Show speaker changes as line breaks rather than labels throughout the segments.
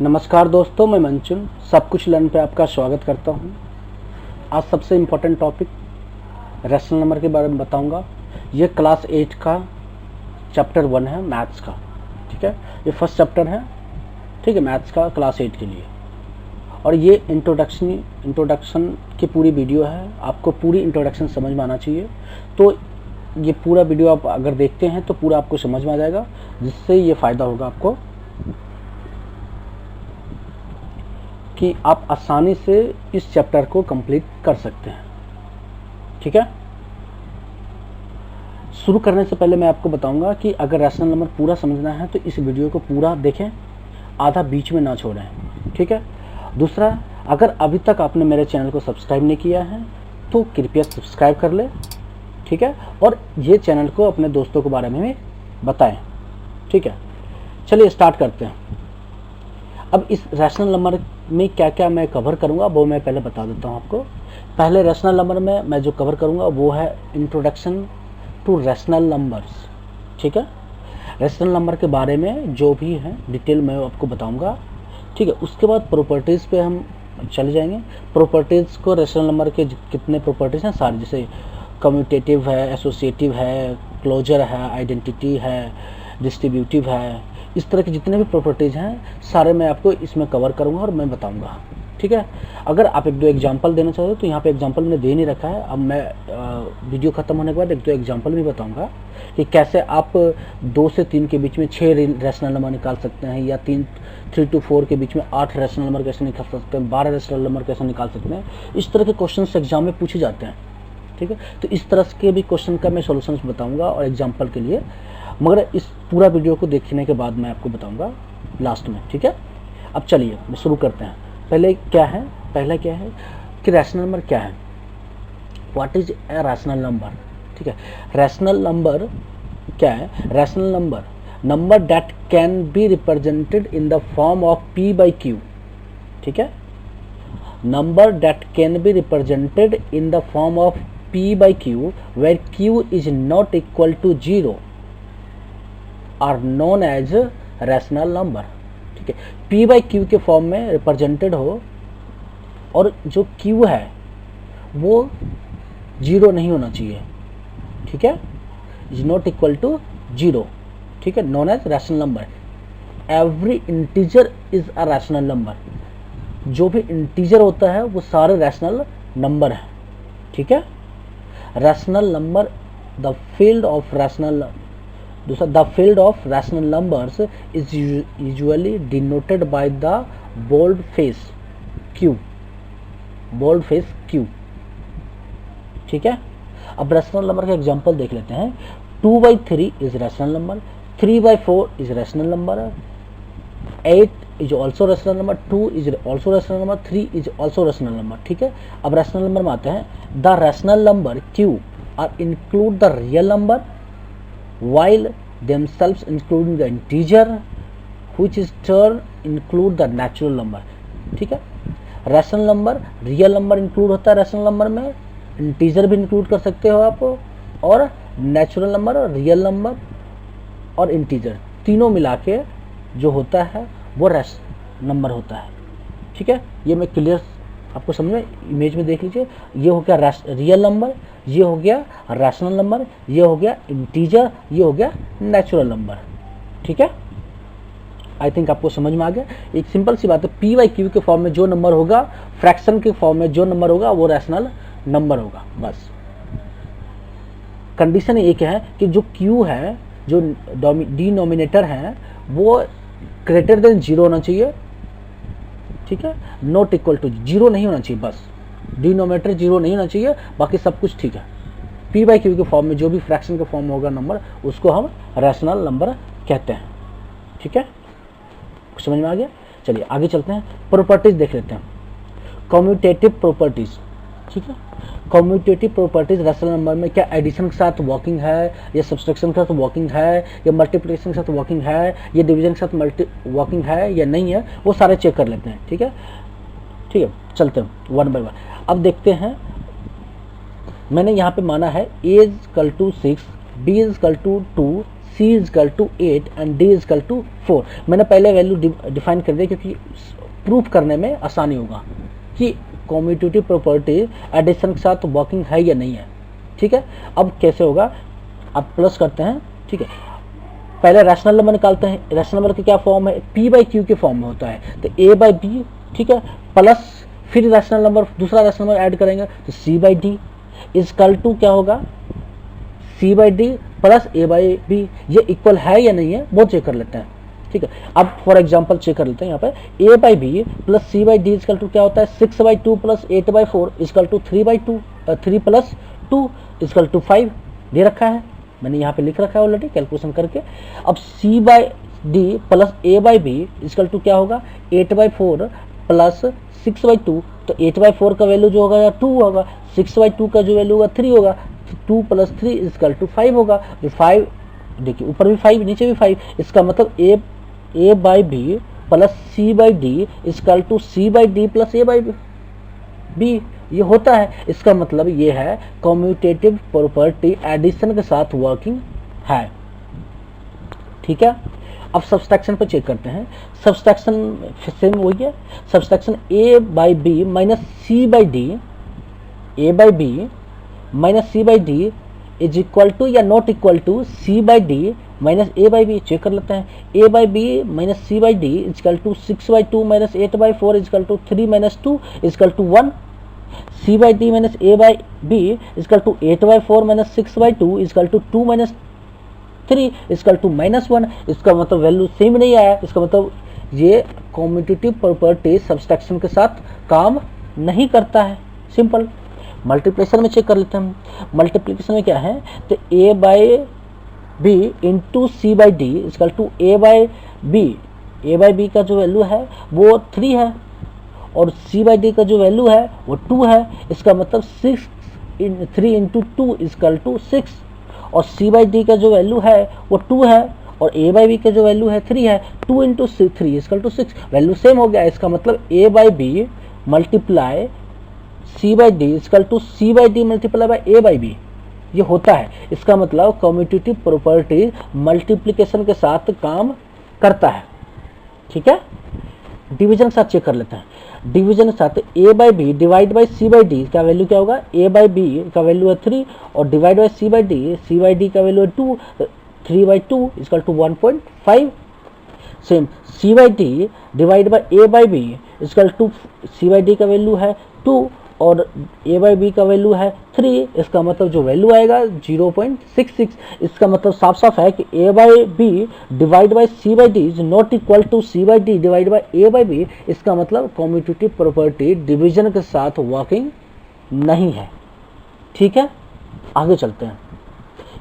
नमस्कार दोस्तों, मैं मंचुन सब कुछ लर्न पे आपका स्वागत करता हूँ। आज सबसे इम्पोर्टेंट टॉपिक रैशनल नंबर के बारे में बताऊँगा। ये क्लास 8 का चैप्टर 1 है मैथ्स का, ठीक है। ये फर्स्ट चैप्टर है, ठीक है, मैथ्स का क्लास 8 के लिए। और ये इंट्रोडक्शन की पूरी वीडियो है। आपको पूरी इंट्रोडक्शन समझ में आना चाहिए, तो ये पूरा वीडियो आप अगर देखते हैं तो पूरा आपको समझ में आ जाएगा, जिससे ये फ़ायदा होगा आपको कि आप आसानी से इस चैप्टर को कंप्लीट कर सकते हैं, ठीक है। शुरू करने से पहले मैं आपको बताऊंगा कि अगर रैशनल नंबर पूरा समझना है तो इस वीडियो को पूरा देखें, आधा बीच में ना छोड़ें, ठीक है। दूसरा, अगर अभी तक आपने मेरे चैनल को सब्सक्राइब नहीं किया है तो कृपया सब्सक्राइब कर ले, ठीक है। और ये चैनल को अपने दोस्तों के बारे में भी बताएं, ठीक है। चलिए स्टार्ट करते हैं। अब इस रैशनल नंबर में क्या क्या मैं कवर करूंगा वो मैं पहले बता देता हूं आपको। पहले रैशनल नंबर में मैं जो कवर करूंगा वो है इंट्रोडक्शन टू रैशनल नंबर्स, ठीक है। रैशनल नंबर के बारे में जो भी है डिटेल मैं आपको बताऊंगा, ठीक है। उसके बाद प्रॉपर्टीज़ पे हम चले जाएंगे। प्रॉपर्टीज़ को रैशनल नंबर के कितने प्रॉपर्टीज़ हैं सारे, जैसे कम्यूटेटिव है, एसोसिएटिव है, क्लोजर है, आइडेंटिटी है, डिस्ट्रीब्यूटिव है, इस तरह के जितने भी प्रॉपर्टीज़ हैं सारे मैं आपको इसमें कवर करूंगा और मैं बताऊंगा, ठीक है। अगर आप एक दो एग्जांपल देना चाहते हो तो यहाँ पे एग्जांपल मैंने दे नहीं रखा है। अब मैं वीडियो ख़त्म होने के बाद एक दो एग्जांपल भी बताऊंगा कि कैसे आप 2 से 3 के बीच में 6 रैशनल नंबर निकाल सकते हैं, या 3 to 4 के बीच में 8 रैशनल नंबर कैसे निकाल सकते हैं, 12 रैशनल नंबर कैसे निकाल सकते हैं। इस तरह के क्वेश्चन एग्जाम में पूछे जाते हैं, ठीक है। तो इस तरह के भी क्वेश्चन का मैं सॉल्यूशन बताऊँगा और एग्जाम्पल के लिए, मगर इस पूरा वीडियो को देखने के बाद मैं आपको बताऊंगा लास्ट में, ठीक है। अब चलिए मैं शुरू करते हैं। पहला क्या है कि रैशनल नंबर क्या है, what is a rational number, ठीक है। रैशनल नंबर क्या है? Rational number that can be represented in the form of p by q, ठीक है। Number that can be represented in the form of p by q where q is not equal to 0 are known as rational number, ठीक है। p by q के form में represented हो और जो q है वो 0 नहीं होना चाहिए, ठीक है, इज नॉट इक्वल टू 0, ठीक है, known as rational number. Every integer is a rational number, जो भी इंटीजर होता है वो सारे रैशनल नंबर हैं, ठीक है। Rational number, the field of rational, दूसरा the field of rational numbers is usually denoted by the bold face Q, ठीक है। अब रैशनल नंबर का एग्जांपल देख लेते हैं। 2/3 is rational number, 3/4 is rational number, 8 is also rational number, 2 is also rational number, 3 is also rational number, ठीक है। अब रैशनल नंबर में आते हैं। The rational number Q are include the real number while themselves including the integer which is turn include the natural number, ठीक है। Rational number, real number include होता है रैशनल नंबर में, इंटीजर भी include कर सकते हो आप, और नेचुरल नंबर और रियल नंबर और इंटीजर तीनों मिला के जो होता है वो रैशनल नंबर होता है, ठीक है। ये मैं क्लियर आपको समझ में, इमेज में देख लीजिए। ये हो गया रियल नंबर, ये हो गया रैशनल नंबर, ये हो गया इंटीजर, ये हो गया नेचुरल नंबर, ठीक है। आई थिंक आपको समझ में आ गया। एक सिंपल सी बात है, p by q के फॉर्म में जो नंबर होगा, फ्रैक्शन के फॉर्म में जो नंबर होगा वो रैशनल नंबर होगा, बस। कंडीशन एक है कि जो q है, जो डिनोमिनेटर है, वो ग्रेटर देन 0 होना चाहिए, ठीक है, नॉट इक्वल टू 0 नहीं होना चाहिए, बस डिनोमिनेटर 0 नहीं होना चाहिए, बाकी सब कुछ ठीक है। p by q के फॉर्म में जो भी फ्रैक्शन के फॉर्म में होगा नंबर, उसको हम रैशनल नंबर कहते हैं, ठीक है। समझ में आ गया। चलिए आगे चलते हैं, प्रॉपर्टीज देख लेते हैं। कम्यूटेटिव प्रॉपर्टीज, ठीक है। कम्यूटेटिव प्रॉपर्टीज रैशनल नंबर में क्या एडिशन के साथ वर्किंग है, या सब्सट्रैक्शन के साथ वर्किंग है, या मल्टीप्लिकेशन के साथ वर्किंग है, या डिवीजन के साथ वर्किंग है या नहीं है, वो सारे चेक कर लेते हैं, ठीक है। चलते हैं 1 by 1। अब देखते हैं, मैंने यहाँ पे माना है a = 6, b = 2, C equal to 8 and D equal to 4। मैंने पहले वैल्यू डिफाइन कर दिया क्योंकि प्रूफ करने में आसानी होगा कि कम्यूटेटिव प्रॉपर्टी एडिशन के साथ वर्किंग है या नहीं है। ठीक है, अब कैसे होगा, अब प्लस करते हैं। ठीक है, पहले रैशनल नंबर निकालते हैं। रैशनल नंबर की क्या फॉर्म है, P बाई क्यू के फॉर्म में होता है, तो A बाई बी, ठीक है, प्लस फिर रैशनल नंबर, दूसरा रैशनल नंबर ऐड करेंगे तो C by D is equal to क्या होगा, C by D plus A by B. ये इक्वल है या नहीं है वो चेक कर लेते हैं। ठीक है, अब फॉर एग्जांपल चेक कर लेते हैं। यहाँ पे A by B plus C by D is equal to क्या होता है, 6 by 2 plus 8 by 4 is equal to 3 by 2, 3 plus 2 is equal to 5 दे रखा है, मैंने यहाँ पे लिख रखा है ऑलरेडी कैलकुलेशन करके। अब C by D plus A by B is equal to क्या होगा, 8 बाई 4 प्लस 6 बाई 2, तो 8 बाई 4 का वैल्यू जो होगा 2 होगा, 6 बाई 2 का जो वैल्यू होगा 3 होगा, 2 प्लस 3 इजकल टू 5 होगा। जो 5 देखिए ऊपर भी 5 नीचे भी 5, इसका मतलब A by B plus C by D is equal to C by D plus A by B, ये होता है। इसका मतलब ये है कम्यूटेटिव प्रॉपर्टी एडिशन के साथ वर्किंग है। ठीक है, अब सब्सट्रैक्शन पर चेक करते हैं। सब्सट्रैक्शन सेम वही है, subtraction A by B minus C by D, A by B minus C by D is equal to या not equal to C by D minus A by B. Check कर लेते हैं। A by B minus C by D is equal to 6 by 2 minus 8 by 4 is equal to 3 minus 2 is equal to 1। C by D minus A by B is equal to 8 by 4 minus 6 by 2 is equal to 2 minus 3 equal to minus 1। इसका मतलब value same नहीं आया, इसका मतलब ये commutative property subtraction के साथ काम नहीं करता है। सिंपल। मल्टीप्लिकेशन में चेक कर लेते हैं। मल्टीप्लिकेशन में क्या है, तो A by B into C by D is equal to A by B. A by B का जो वैल्यू है वो 3 है और C बाई डी का जो वैल्यू है वो 2 है। इसका मतलब 3 इंटू 2 इजकल टू 6 और C बाई डी का जो वैल्यू है वो 2 है और A बाई बी का जो वैल्यू है 3 है। 2 into 3 equal to 6, value same हो गया। इसका मतलब A by B multiply C by D is equal to C by D multiply by A by B, ये होता है। इसका मतलब कम्यूटेटिव प्रॉपर्टी मल्टीप्लिकेशन के साथ काम करता है। ठीक है, डिवीजन के साथ चेक कर लेते हैं। डिवीजन के साथ A by B divide by C by D का वैल्यू क्या होगा, A बाई बी का वैल्यू है 3 और divide by C by D, C by D का वैल्यू है 2, 3 by 2 is equal to 1.5। Same C by D divide by A by B is equal to C by D का value है 2 और A by B का value है 3। इसका मतलब जो वैल्यू आएगा 0.66। इसका मतलब साफ साफ है कि A by B divide by C by D is not equal to C by D divide by A by B. इसका मतलब कम्यूटेटिव प्रॉपर्टी डिवीजन के साथ वर्किंग नहीं है। ठीक है, आगे चलते हैं।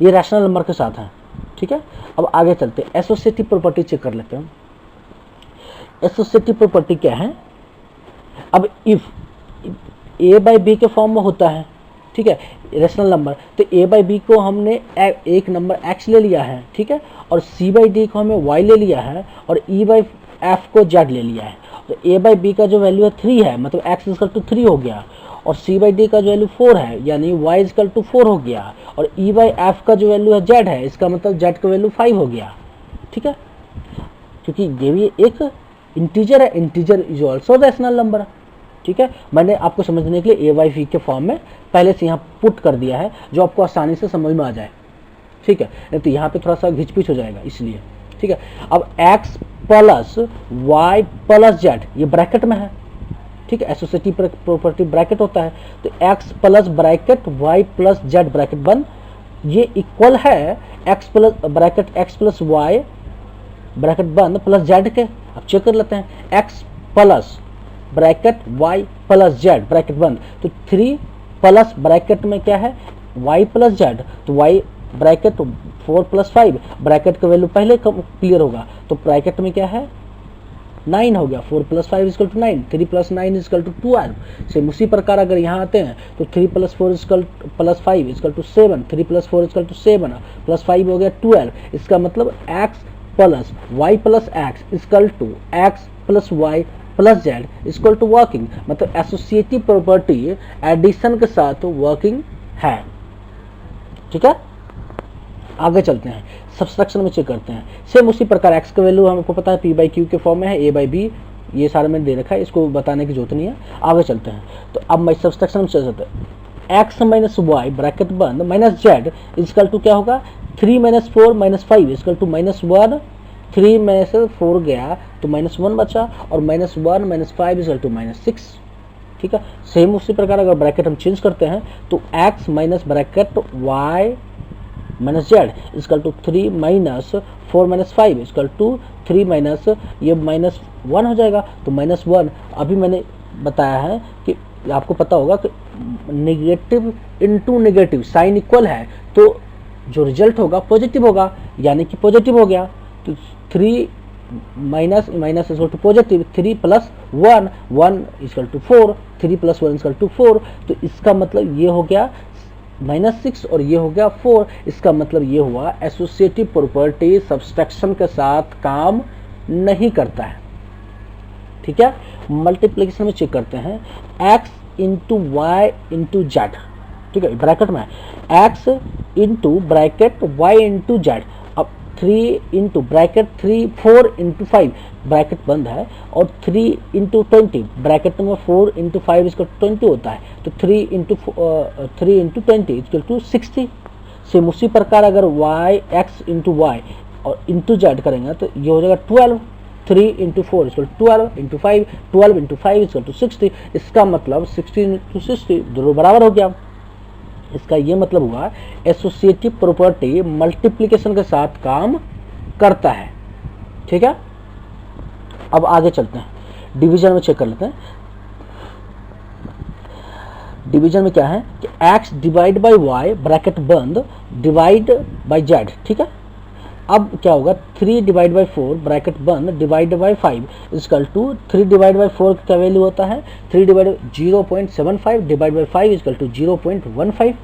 ये रैशनल नंबर के साथ है। ठीक है, अब आगे चलते हैं। एसोसिएटिव प्रॉपर्टी चेक कर लेते हैं। एसोसिएटिव प्रॉपर्टी क्या है, अब इफ A बाई बी के फॉर्म में होता है, ठीक है, रेशनल नंबर, तो A बाई बी को हमने एक नंबर x ले लिया है, ठीक है, और C बाई डी को हमें y ले लिया है और E बाई f को z ले लिया है। तो A बाई बी का जो वैल्यू है 3 है, मतलब x इजकल टू 3 हो गया और C बाई डी का जो वैल्यू 4 है यानी y इजकल टू 4 हो गया और E बाई f का जो वैल्यू है z है, इसका मतलब z का वैल्यू 5 हो गया। ठीक है, क्योंकि ये भी एक इंटीजर है, integer is also rational number. ठीक है, मैंने आपको समझने के लिए A बाई वी के फॉर्म में पहले से यहाँ पुट कर दिया है जो आपको आसानी से समझ में आ जाए। ठीक है, नहीं तो यहाँ पे थोड़ा सा घिचपिच हो जाएगा इसलिए। ठीक है, अब x plus Y plus Z ये ब्रैकेट में है। ठीक है, एसोसिएटिव प्रॉपर्टी ब्रैकेट होता है, तो x plus bracket y plus Z bracket बंद, ये इक्वल है x plus bracket x plus Y bracket बंद प्लस जेड के। अब चेक कर लेते हैं, x plus bracket y plus Z bracket बंद, तो 3 प्लस ब्रैकेट में क्या है y प्लस जेड, तो y ब्रैकेट 4 प्लस 5 ब्रैकेट का वैल्यू पहले क्लियर होगा, तो ब्रैकेट में क्या है 9 हो गया। 4 plus 5 is equal to 9, 3 plus 9 equal to 12। Same उसी प्रकार अगर यहाँ आते हैं तो 3 plus 4 equal plus 5 is equal to 7, 3 plus 4 is equal to 7 plus 5 हो गया 12। इसका मतलब x plus y plus x equal to x plus y plus जेड इक्वल टू वर्किंग, मतलब एसोसिएटिव प्रॉपर्टी एडिशन के साथ वर्किंग है। ठीक है, आगे चलते हैं, सब्सट्रैक्शन में चेक करते हैं। सेम उसी प्रकार एक्स का वैल्यू हमको पता है पी बाई क्यू के फॉर्म में है, ए बाई बी, ये सारा मैंने दे रखा है, इसको बताने की जरूरत नहीं है। आगे चलते हैं, तो अब मैं सब्सट्रैक्शन में चल सकते हैं। एक्स माइनस वाई ब्रैकेट बंद माइनस जेड इजकल टू क्या होगा, 3 माइनस 4 माइनस 5 इजकल टू -1। 3 में से 4 गया तो -1 बचा, और -1 माइनस 5 इजकल टू -6। ठीक है, सेम उसी प्रकार अगर ब्रैकेट हम चेंज करते हैं तो x minus bracket y minus Z is equal to 3 minus 4 minus 5 is equal to 3 minus ये -1 हो जाएगा। तो -1 अभी मैंने बताया है कि आपको पता होगा कि negative into negative sign equal है तो जो रिजल्ट होगा पॉजिटिव होगा, यानी कि पॉजिटिव हो गया। तो 3 minus minus equal to positive, 3 plus 1 1 equal to 4, 3 plus 1 equal to 4। तो इसका मतलब ये हो गया -6 और ये हो गया 4। इसका मतलब ये हुआ एसोसिएटिव प्रॉपर्टी सब्सट्रैक्शन के साथ काम नहीं करता है। ठीक है, मल्टीप्लिकेशन में चेक करते हैं, x into Y into Z. ठीक है, ब्रैकेट में x into bracket y into Z. अब 3 इंटू ब्रैकेट 3 4 इंटू 5 ब्रैकेट बंद है, और 3 इंटू 20 ब्रैकेट में 4 इंटू 5 इसका 20 होता है। तो 3 इंटू 20 इक्वल टू 60। सेम उसी प्रकार अगर y x इंटू वाई और इंटू जेड करेंगे तो ये हो जाएगा 12। 3 into 4 equal 12 into 5, 12 into 5 equal to 60। इसका मतलब 60 इंटू 60 दोनों बराबर हो गया। इसका ये मतलब हुआ एसोसिएटिव प्रॉपर्टी मल्टीप्लिकेशन के साथ काम करता है। ठीक है, अब आगे चलते हैं, डिवीजन में चेक कर लेते हैं। डिवीजन में क्या है कि x divide by Y bracket बंद डिवाइड बाई जेड। ठीक है, अब क्या होगा, 3 डिवाइड बाई 4 ब्रैकेट बंद divide by 5 is equal to 3 divide by 4 का वैल्यू होता है 3 divide 0.75 divide by 5 is equal to 0.15।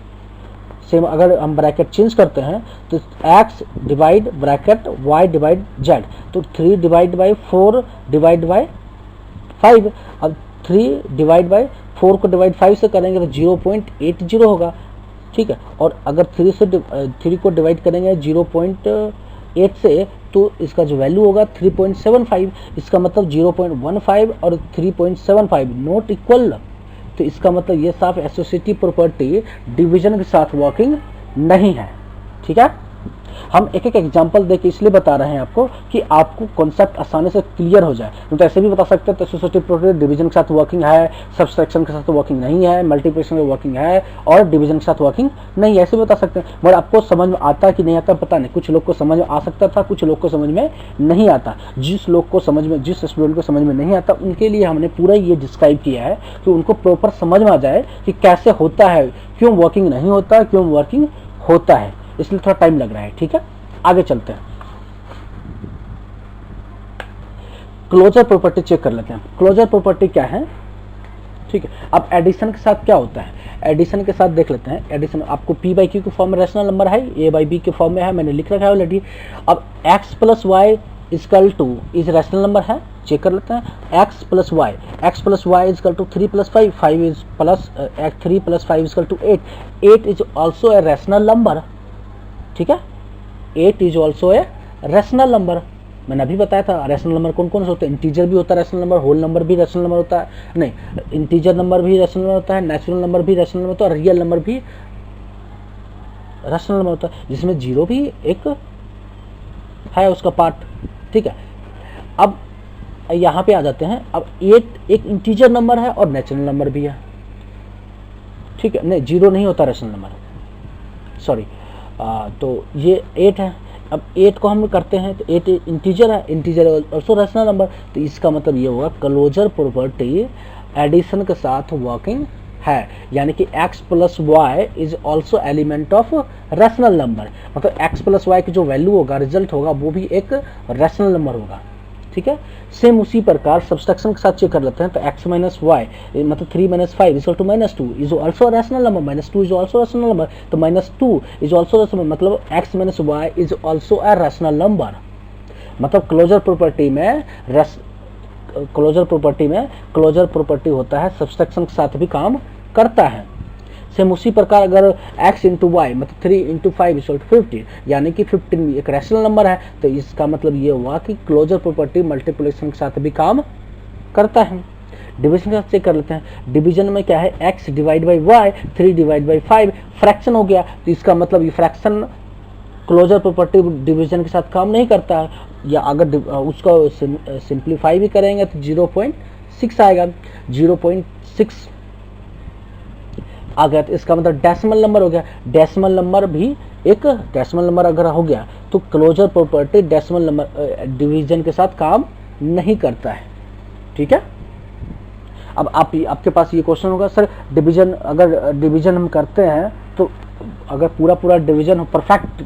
Same अगर हम ब्रैकेट चेंज करते हैं तो x divide bracket y divide z, तो 3 डिवाइड बाई 4 डिवाइड बाई 5। अब 3 डिवाइड बाई 4 को डिवाइड 5 से करेंगे तो 0.80 होगा। ठीक है, और अगर 3 को डिवाइड करेंगे 0.8 से तो इसका जो वैल्यू होगा 3.75। इसका मतलब 0.15 और 3.75 नॉट इक्वल। तो इसका मतलब ये साफ एसोसिएटिव प्रॉपर्टी डिवीजन के साथ वर्किंग नहीं है। ठीक है, हम एक एक एग्जांपल देके इसलिए बता रहे हैं आपको कि आपको कॉन्सेप्ट आसानी से क्लियर हो जाए। तो ऐसे भी बता सकते हैं तो एसोसिएटिव प्रॉपर्टी डिवीजन के साथ वर्किंग है, सब्सट्रैक्शन के साथ वर्किंग नहीं है, मल्टीप्लिकेशन में वर्किंग है और डिवीजन के साथ वर्किंग नहीं है, ऐसे भी बता सकते हैं। मगर आपको समझ में आता कि नहीं आता पता नहीं। कुछ लोग को समझ में आ सकता था, कुछ लोग को समझ में नहीं आता। जिस लोग को समझ में, जिस स्टूडेंट को समझ में नहीं आता उनके लिए हमने पूरा ये डिस्क्राइब किया है कि उनको प्रॉपर समझ में आ जाए कि कैसे होता है, क्यों वर्किंग नहीं होता, क्यों वर्किंग होता है। इसलिए थोड़ा टाइम लग रहा है। ठीक है, आगे चलते हैं, क्लोजर प्रॉपर्टी चेक कर लेते हैं। क्लोजर प्रॉपर्टी क्या है? ठीक है, अब एडिशन के साथ क्या होता है, एडिशन के साथ देख लेते हैं। एडिशन आपको p बाई क्यू के फॉर्म में रैशनल नंबर है, a बाई बी के फॉर्म में है, मैंने लिख रखा है ऑलरेडी। अब x plus Y equal to is rational number है, चेक कर लेते हैं। x plus Y equal to 3 plus 5, 5 is plus 3 plus 5 is equal to 8, 8 is also a rational number. ठीक है, 8 is also a rational number. मैंने अभी बताया था रैशनल नंबर कौन कौन से होते हैं, इंटीजर भी होता है रैशनल नंबर, होल नंबर भी रैशनल नंबर होता है, नहीं इंटीजर नंबर भी रैशनल नंबर होता है, नेचुरल नंबर भी रैशनल नंबर होता है और रियल नंबर भी रैशनल नंबर होता है, जिसमें जीरो भी एक है उसका पार्ट। ठीक है, अब यहाँ पे आ जाते हैं। अब 8 एक इंटीजर नंबर है और नेचुरल नंबर भी है। ठीक है, नहीं जीरो नहीं होता रैशनल नंबर, सॉरी। तो ये 8 है। अब 8 को हम करते हैं तो 8 इंटीजर है, इंटीजर ऑल्सो रैशनल नंबर। तो इसका मतलब ये होगा क्लोजर प्रॉपर्टी एडिशन के साथ वर्किंग है, यानी कि x plus Y is also element of rational number. मतलब x प्लस वाई की जो वैल्यू होगा, रिजल्ट होगा, वो भी एक रैशनल नंबर होगा। ठीक है, सेम उसी प्रकार सब्सट्रैक्शन के साथ चेक कर लेते हैं। तो x माइनस वाई मतलब 3 minus 5 equal to -2 is also rational number, -2 is also rational number. तो -2 इज ऑल्सो रैशनल, मतलब x minus Y is also a rational number. मतलब क्लोजर प्रॉपर्टी में क्लोजर प्रॉपर्टी होता है, सब्सट्रैक्शन के साथ भी काम करता है। सेम उसी प्रकार अगर x इंटू वाई मतलब 3 इंटू 5 इक्वल टू 15, यानी कि 15 एक रैशनल नंबर है, तो इसका मतलब ये हुआ कि क्लोजर प्रॉपर्टी मल्टीप्लिकेशन के साथ भी काम करता है। डिवीजन का चेक कर लेते हैं। डिवीजन में क्या है, x divide by Y, 3 divide by 5 fraction हो गया, तो इसका मतलब ये फ्रैक्शन क्लोजर प्रॉपर्टी डिवीजन के साथ काम नहीं करता है। या अगर उसको सिंप्लीफाई भी करेंगे तो 0.6 आएगा, 0.6 आ गया, तो इसका मतलब डेसिमल नंबर हो गया। डेसिमल नंबर भी एक डेसिमल नंबर अगर हो गया तो closure property decimal number division के साथ काम नहीं करता है। ठीक है, अब आपके पास ये क्वेश्चन होगा, सर डिवीजन अगर डिवीजन हम करते हैं तो अगर पूरा डिवीजन परफेक्ट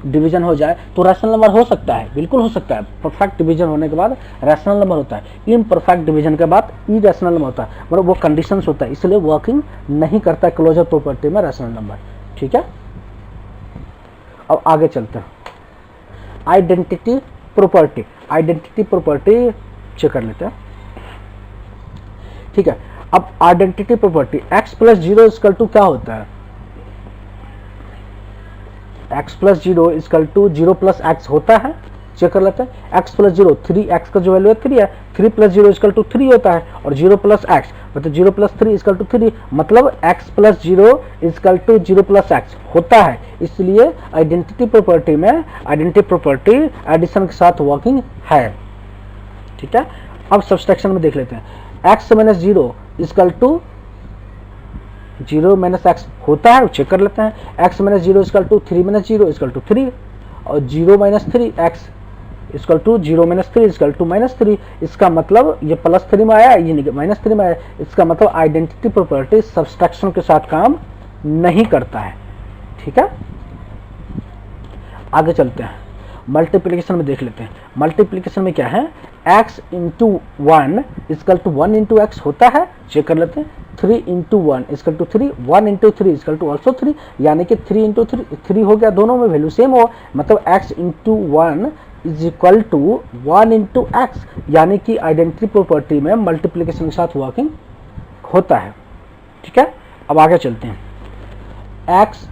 डिवीजन हो जाए तो रैशनल नंबर हो सकता है? बिल्कुल हो सकता है। परफेक्ट डिवीजन होने के बाद रैशनल नंबर होता है, इम्परफेक्ट डिवीजन के बाद इरेशनल नंबर होता है, मतलब वो कंडीशंस होता है, इसलिए वर्किंग नहीं करता है क्लोजर प्रॉपर्टी में रैशनल नंबर। ठीक है, अब आगे चलते हैं। Identity property, identity property check कर लेते हैं। ठीक है, अब identity property x plus 0 equal to क्या होता है, x plus 0 equal to 0 plus X होता है। चेक कर लेते हैं। x प्लस 0 3x का जो वैल्यू है 3 है, 3 प्लस 0 इक्वल टू 3 होता है, और 0 प्लस एक्स मतलब 0 प्लस 3 इक्वल टू 3, मतलब x plus 0 equal to 0 plus X होता है। इसलिए आइडेंटिटी प्रॉपर्टी में आइडेंटिटी प्रॉपर्टी एडिशन के साथ वर्किंग है। ठीक है, अब सब्सट्रैक्शन में देख लेते हैं। x minus 0 equal to 0 minus X होता है, चेक कर लेते हैं। x minus 0 equal to 3 minus 0 equal to 3, और 0 minus 3 X equal to 0 minus 3 equal to minus 3। इसका मतलब ये प्लस 3 में आया, ये माइनस 3 में आया। इसका मतलब आइडेंटिटी प्रॉपर्टी सब्सट्रैक्शन के साथ काम नहीं करता है। ठीक है, आगे चलते हैं। मल्टीप्लिकेशन में देख लेते हैं। मल्टीप्लिकेशन में क्या है, x into 1 equal to 1 into X होता है, चेक कर लेते हैं। 3 into 1 equal to 3, 1 into 3 equal to also 3, यानी कि 3 इंटू 3 हो गया, दोनों में वैल्यू सेम हो, मतलब x into 1 is equal to 1 into X, यानी कि आइडेंटिटी प्रॉपर्टी में मल्टीप्लिकेशन के साथ वर्किंग होता है। ठीक है, अब आगे चलते हैं। x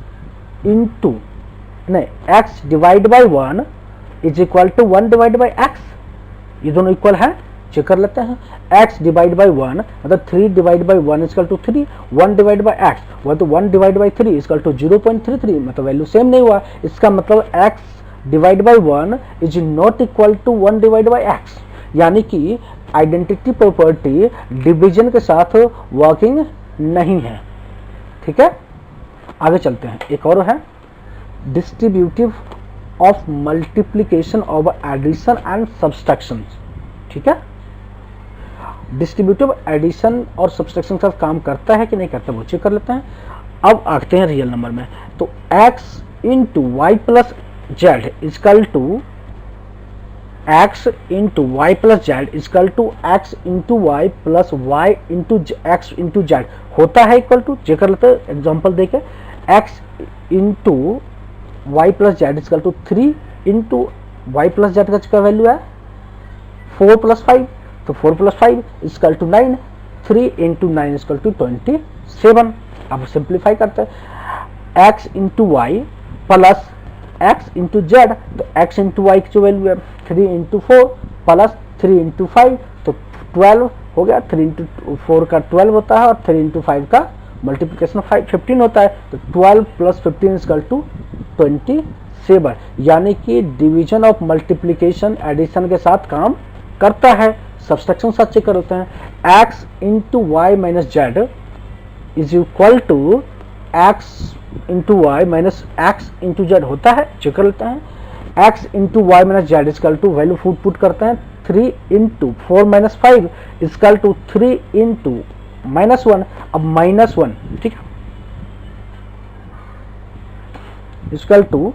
इंटू नहीं x divide by 1 is equal to 1 divide by X, ये दोनों इक्वल है, चेक कर लेते हैं। x डिवाइड बाई 1 मतलब 3 divide by 1 equal to 3, 1 divide by X वह तो 1 डिवाइड बाई 3 इक्वल टू 0.33, मतलब वैल्यू सेम नहीं हुआ। इसका मतलब x divide by 1 is not equal to 1 divide by X, यानी कि आइडेंटिटी प्रॉपर्टी डिवीजन के साथ वर्किंग नहीं है। ठीक है, आगे चलते हैं। एक और है distributive of multiplication of addition and subtraction. ठीक है, डिस्ट्रीब्यूटिव एडिशन और सब्सट्रैक्शन के साथ काम करता है कि नहीं करता, वो चेक कर लेते हैं। अब आते हैं रियल नंबर में, तो x into Y plus Z is equal to x into Y plus Z is equal to x into Y plus Y into X into Z होता है इक्वल टू, चेक कर लेते हैं एग्जाम्पल देके। x into Y plus Z is equal to 3 into Y plus Z का value है 4 plus 5, तो 4 plus 5 is equal to 9, 3 into 9 equal to 27। अब सिंप्लीफाई करते हैं। x into Y plus x into Z, तो x इंटू वाई की जो वैल्यू है 3 इंटू 4 प्लस 3 इंटू 5, तो 12 हो गया। 3 इंटू 4 का 12 होता है, और 3 इंटू 5 का मल्टीप्लिकेशन 15 होता है, तो 12 प्लस 15 इजकल टू 27, यानी कि डिवीजन ऑफ मल्टीप्लिकेशन एडिशन के साथ काम करता है। सब्सट्रैक्शन साथ चेक करते हैं। x into Y minus Z is equal to X into Y minus X into Z होता है, चेक कर लेते हैं। x into Y minus Z is equal to value put करते हैं, 3 into 4 minus 5 is equal to 3 into minus 1, अब minus 1, ठीक है, इजकल टू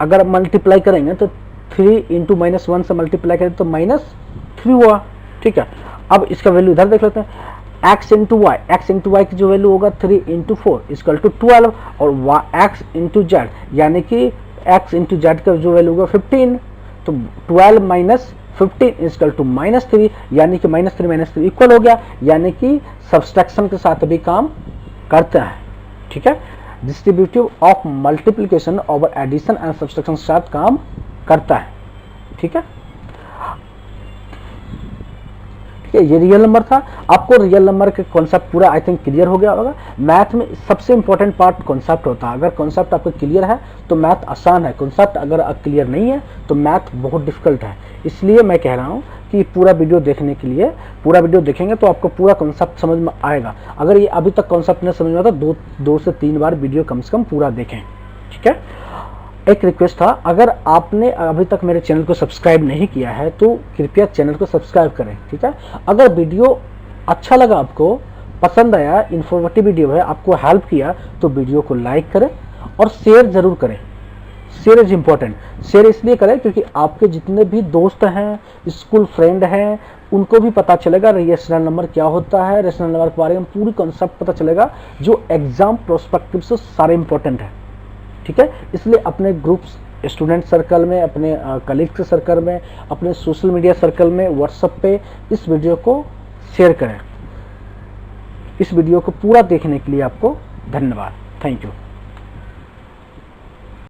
अगर मल्टीप्लाई करेंगे तो 3 इंटू माइनस 1 से मल्टीप्लाई करें तो -3 हुआ। ठीक है, अब इसका वैल्यू इधर देख लेते हैं। x इंटू वाई की जो वैल्यू होगा 3 इंटू 4 इजकल टू 12, और x इंटू जेड यानी कि x इंटू जेड का जो वैल्यू होगा 15, तो 12 माइनस 15 इजकल टू -3, यानी कि -3 इक्वल हो गया, यानी कि सब्सट्रैक्शन के साथ भी काम करते हैं, ठीक है। Distributive of multiplication over addition and subtraction के साथ काम करता है, ठीक है। ये रियल नंबर था। आपको रियल नंबर के कॉन्सेप्ट पूरा आई थिंक क्लियर हो गया होगा। मैथ में सबसे इंपॉर्टेंट पार्ट कॉन्सेप्ट होता है। अगर कॉन्सेप्ट आपको क्लियर है तो मैथ आसान है, कॉन्सेप्ट अगर क्लियर नहीं है तो मैथ बहुत डिफिकल्ट है। इसलिए मैं कह रहा हूँ कि पूरा वीडियो देखने के लिए, पूरा वीडियो देखेंगे तो आपको पूरा कॉन्सेप्ट समझ में आएगा। अगर ये अभी तक कॉन्सेप्ट नहीं समझ में आता, 2 से 3 बार वीडियो कम से कम पूरा देखें, ठीक है। एक रिक्वेस्ट था, अगर आपने अभी तक मेरे चैनल को सब्सक्राइब नहीं किया है तो कृपया चैनल को सब्सक्राइब करें, ठीक है। अगर वीडियो अच्छा लगा, आपको पसंद आया, इन्फॉर्मेटिव वीडियो है, आपको हेल्प किया, तो वीडियो को लाइक करें और शेयर जरूर करें। Share is important. शेयर इसलिए करें क्योंकि आपके जितने भी दोस्त हैं, स्कूल फ्रेंड हैं, उनको भी पता चलेगा रेशनल नंबर क्या होता है, रेशनल नंबर के बारे में पूरी कॉन्सेप्ट पता चलेगा, जो एग्जाम प्रोस्पेक्टिव से सारे इंपॉर्टेंट है, ठीक है। इसलिए अपने ग्रुप्स, स्टूडेंट सर्कल में, अपने कलीग्स के सर्कल में, अपने सोशल मीडिया सर्कल में, व्हाट्सएप पे इस वीडियो को शेयर करें। इस वीडियो को पूरा देखने के लिए आपको धन्यवाद। Thank you.